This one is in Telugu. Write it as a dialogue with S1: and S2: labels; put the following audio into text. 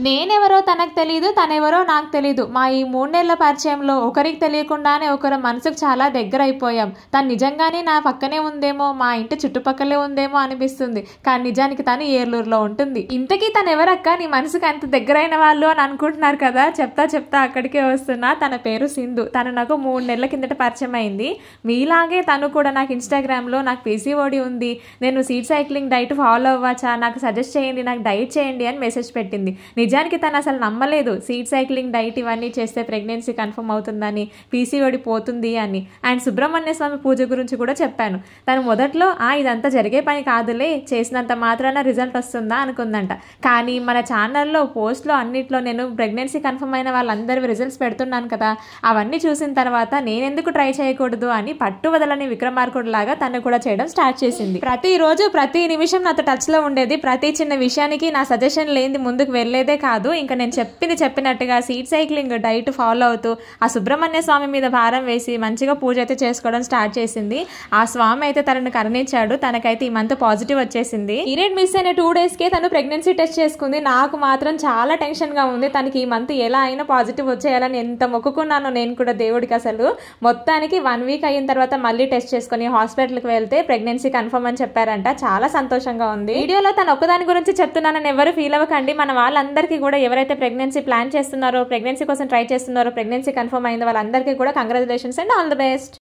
S1: నేనెవరో తనకు తెలీదు, తనెవరో నాకు తెలీదు. మా ఈ 3 నెలల పరిచయంలో ఒకరికి తెలియకుండానే ఒకరి మనసుకు చాలా దగ్గరైపోయాం. తను నిజంగానే నా పక్కనే ఉందేమో, మా ఇంటి చుట్టుపక్కలే ఉందేమో అనిపిస్తుంది. కానీ నిజానికి తను ఏలూరులో ఉంటుంది. ఇంతకీ తను ఎవరక్క నీ మనసుకు అంత దగ్గరైన వాళ్ళు అని అనుకుంటున్నారు కదా. చెప్తా అక్కడికే వస్తున్నా. తన పేరు సింధు. తను నాకు 3 నెలల కిందట పరిచయం అయింది. మీలాగే తను కూడా నాకు ఇన్స్టాగ్రామ్లో నాకు పీసీఓడి ఉంది, నేను సీడ్ సైక్లింగ్ డైట్ ఫాలో అవ్వచ్చా, నాకు సజెస్ట్ చేయండి, నాకు డైట్ చేయండి అని మెసేజ్ పెట్టింది. నిజానికి తను అసలు నమ్మలేదు సీడ్ సైక్లింగ్ డైట్ ఇవన్నీ చేస్తే ప్రెగ్నెన్సీ కన్ఫర్మ్ అవుతుందని, పీసీఓడి పోతుంది అని. అండ్ సుబ్రహ్మణ్య స్వామి పూజ గురించి కూడా చెప్పాను. తను మొదట్లో ఇదంతా జరిగే పని కాదులే, చేసినంత మాత్రాన రిజల్ట్ వస్తుందా అనుకుందంట. కానీ మన ఛానల్లో పోస్ట్లో అన్నిట్లో నేను ప్రెగ్నెన్సీ కన్ఫర్మ్ అయిన వాళ్ళందరివి రిజల్ట్స్ పెడుతున్నాను కదా, అవన్నీ చూసిన తర్వాత నేనెందుకు ట్రై చేయకూడదు అని పట్టు వదలని విక్రమార్కుడు లాగా తను కూడా చేయడం స్టార్ట్ చేసింది. ప్రతిరోజు ప్రతి నిమిషం నాతో టచ్లో ఉండేది. ప్రతి చిన్న విషయానికి నా సజెషన్ లేనిది ముందుకు వెళ్ళేదే కాదు. ఇంకా నేను చెప్పినట్టుగా సీడ్ సైక్లింగ్ డైట్ ఫాలో అవుతూ ఆ సుబ్రహ్మణ్య స్వామి మీద భారం వేసి మంచిగా పూజ అయితే చేసుకోవడం స్టార్ట్ చేసింది. ఆ స్వామి అయితే తనను కరుణించాడు. తనకైతే ఈ మంత్ పాజిటివ్ వచ్చేసింది. పీరియడ్ మిస్ అయిన 2 డేస్కే తను ప్రెగ్నెన్సీ టెస్ట్ చేసుకుంది. నాకు మాత్రం చాలా టెన్షన్గా ఉంది. తనకి ఈ మంత్ ఎలా అయినా పాజిటివ్ వచ్చేయాలని ఎంత మొక్కుకున్నానో నేను కూడా దేవుడికి. అసలు మొత్తానికి 1 వీక్ అయిన తర్వాత మళ్ళీ టెస్ట్ చేసుకుని హాస్పిటల్కి వెళ్తే ప్రెగ్నెన్సీ కన్ఫర్మ్ అని చెప్పారంట. చాలా సంతోషంగా ఉంది. వీడియోలో తను ఒక్కదాని గురించి చెప్తున్నానని ఎవరు ఫీల్ అవ్వకండి. మన వాళ్ళందరికీ కూడా ఎవరైతే ప్రెగ్నెన్సీ ప్లాన్ చేస్తున్నారో, ప్రెగ్నెన్సీ కోసం ట్రై చేస్తున్నారో, ప్రెగ్నెన్సీ కన్ఫర్మ్ అయిందో వాళ్ళందరికీ కూడా congratulations and all the best.